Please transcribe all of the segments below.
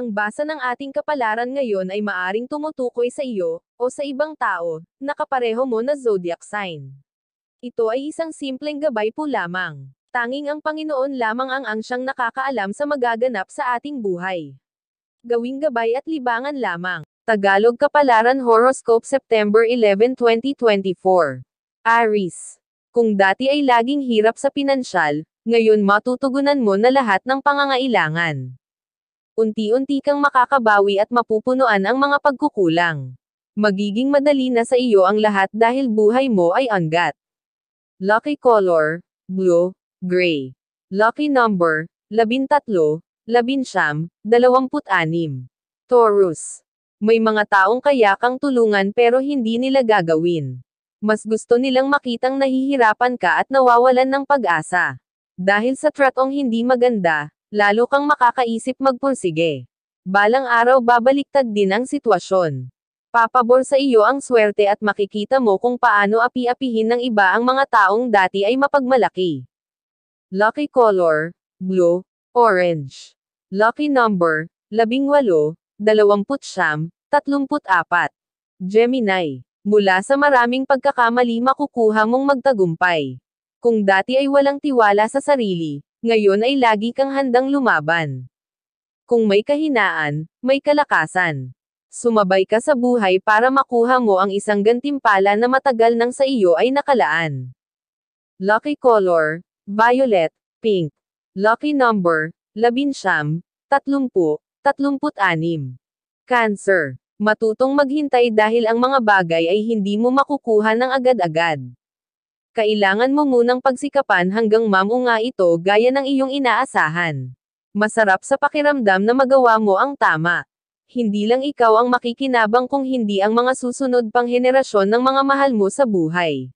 Ang basa ng ating kapalaran ngayon ay maaring tumutukoy sa iyo, o sa ibang tao, na kapareho mo na zodiac sign. Ito ay isang simpleng gabay po lamang. Tanging ang Panginoon lamang ang siyang nakakaalam sa magaganap sa ating buhay. Gawing gabay at libangan lamang. Tagalog Kapalaran Horoscope September 11, 2024. Aries. Kung dati ay laging hirap sa pinansyal, ngayon matutugunan mo na lahat ng pangangailangan. Unti-unti kang makakabawi at mapupunuan ang mga pagkukulang. Magiging madali na sa iyo ang lahat dahil buhay mo ay anggat. Lucky color, blue, gray. Lucky number, 13, 19, 26. Taurus. May mga taong kaya kang tulungan pero hindi nila gagawin. Mas gusto nilang makitang nahihirapan ka at nawawalan ng pag-asa. Dahil sa tratong hindi maganda, lalo kang makakaisip magpursige. Balang araw babaliktad din ang sitwasyon. Papabor sa iyo ang swerte at makikita mo kung paano api-apihin ng iba ang mga taong dati ay mapagmalaki. Lucky color, blue, orange. Lucky number, 18, 29, 34. Gemini. Mula sa maraming pagkakamali makukuha mong magtagumpay. Kung dati ay walang tiwala sa sarili, ngayon ay lagi kang handang lumaban. Kung may kahinaan, may kalakasan. Sumabay ka sa buhay para makuha mo ang isang gantimpala na matagal nang sa iyo ay nakalaan. Lucky color, violet, pink. Lucky number, 11, 30, 36. Cancer. Matutong maghintay dahil ang mga bagay ay hindi mo makukuha ng agad-agad. Kailangan mo munang pagsikapan hanggang mamunga ito gaya ng iyong inaasahan. Masarap sa pakiramdam na magawa mo ang tama. Hindi lang ikaw ang makikinabang kung hindi ang mga susunod pang henerasyon ng mga mahal mo sa buhay.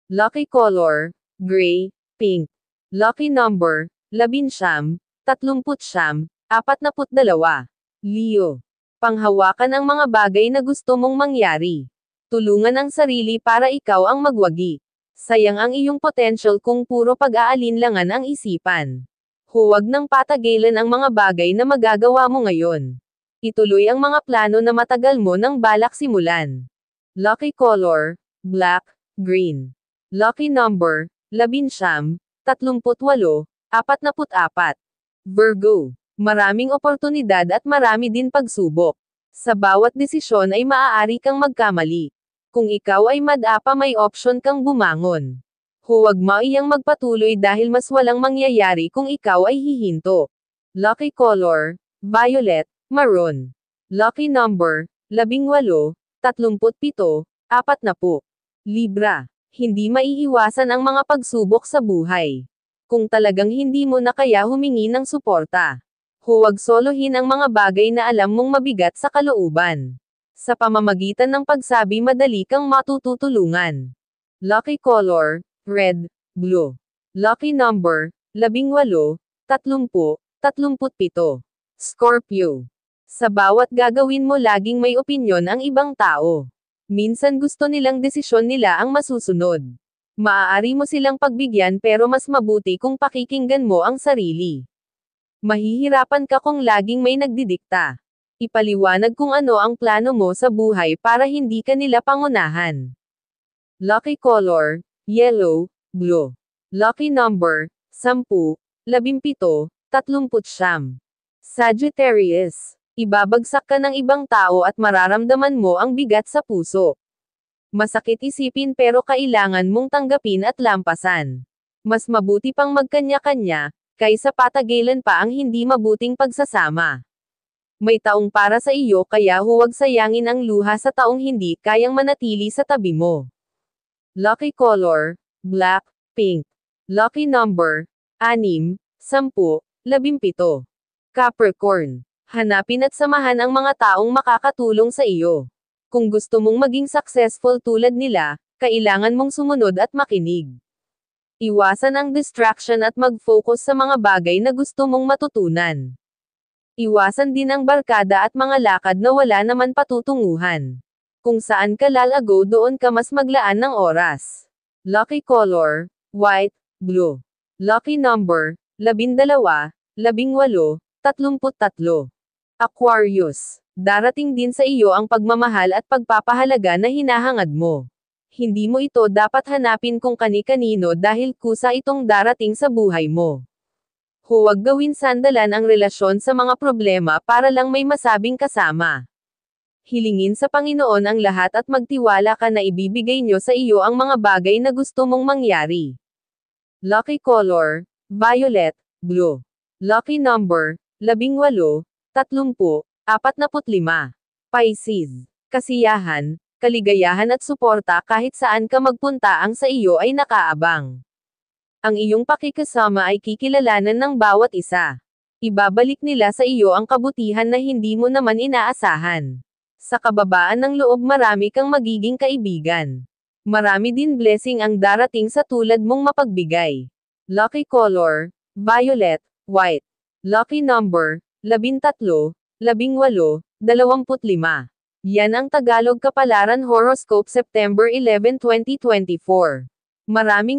Lucky color, gray, pink. Lucky number, 11, 39, 42. Leo. Panghawakan ang mga bagay na gusto mong mangyari. Tulungan ang sarili para ikaw ang magwagi. Sayang ang iyong potential kung puro pag-aalinlangan ang isipan. Huwag nang patagilan ang mga bagay na magagawa mo ngayon. Ituloy ang mga plano na matagal mo nang balak simulan. Lucky color, black, green. Lucky number, 11, 38, 44. Virgo. Maraming oportunidad at marami din pagsubok. Sa bawat desisyon ay maaari kang magkamali. Kung ikaw ay madapa may opsyon kang bumangon. Huwag maiyang magpatuloy dahil mas walang mangyayari kung ikaw ay hihinto. Lucky color, violet, maroon. Lucky number, 18, 37, 40. Libra. Hindi maiiwasan ang mga pagsubok sa buhay. Kung talagang hindi mo na kaya humingi ng suporta. Huwag solohin ang mga bagay na alam mong mabigat sa kalooban. Sa pamamagitan ng pagsabi madali kang matututulungan. Lucky color, red, blue. Lucky number, 18, 30, 37. Scorpio. Sa bawat gagawin mo laging may opinyon ang ibang tao. Minsan gusto nilang desisyon nila ang masusunod. Maaari mo silang pagbigyan pero mas mabuti kung pakikinggan mo ang sarili. Mahihirapan ka kung laging may nagdidikta. Ipaliwanag kung ano ang plano mo sa buhay para hindi ka nila pangunahan. Lucky color, yellow, blue. Lucky number, 10, 17, 30. Sagittarius. Ibabagsak ka ng ibang tao at mararamdaman mo ang bigat sa puso. Masakit isipin pero kailangan mong tanggapin at lampasan. Mas mabuti pang magkanya-kanya, kaysa patagilan pa ang hindi mabuting pagsasama. May taong para sa iyo kaya huwag sayangin ang luha sa taong hindi kayang manatili sa tabi mo. Lucky color, black, pink. Lucky number, 6, 10, 17. Capricorn. Hanapin at samahan ang mga taong makakatulong sa iyo. Kung gusto mong maging successful tulad nila, kailangan mong sumunod at makinig. Iwasan ang distraction at mag-focus sa mga bagay na gusto mong matutunan. Iwasan din ang barkada at mga lakad na wala naman patutunguhan. Kung saan ka lalago doon ka mas maglaan ng oras. Lucky color, white, blue. Lucky number, 12, 18, 33. Aquarius, darating din sa iyo ang pagmamahal at pagpapahalaga na hinahangad mo. Hindi mo ito dapat hanapin kung kani-kanino dahil kusa itong darating sa buhay mo. Huwag gawin sandalan ang relasyon sa mga problema para lang may masabing kasama. Hilingin sa Panginoon ang lahat at magtiwala ka na ibibigay niyo sa iyo ang mga bagay na gusto mong mangyari. Lucky color, violet, blue. Lucky number, 18, 30, 45. Pisces. Kasiyahan, kaligayahan at suporta kahit saan ka magpunta ang sa iyo ay nakaabang. Ang iyong pakikasama ay kikilalanan ng bawat isa. Ibabalik nila sa iyo ang kabutihan na hindi mo naman inaasahan. Sa kababaan ng loob marami kang magiging kaibigan. Marami din blessing ang darating sa tulad mong mapagbigay. Lucky color, violet, white. Lucky number, 13, 18, 25. Yan ang Tagalog Kapalaran Horoscope September 11, 2024. Maraming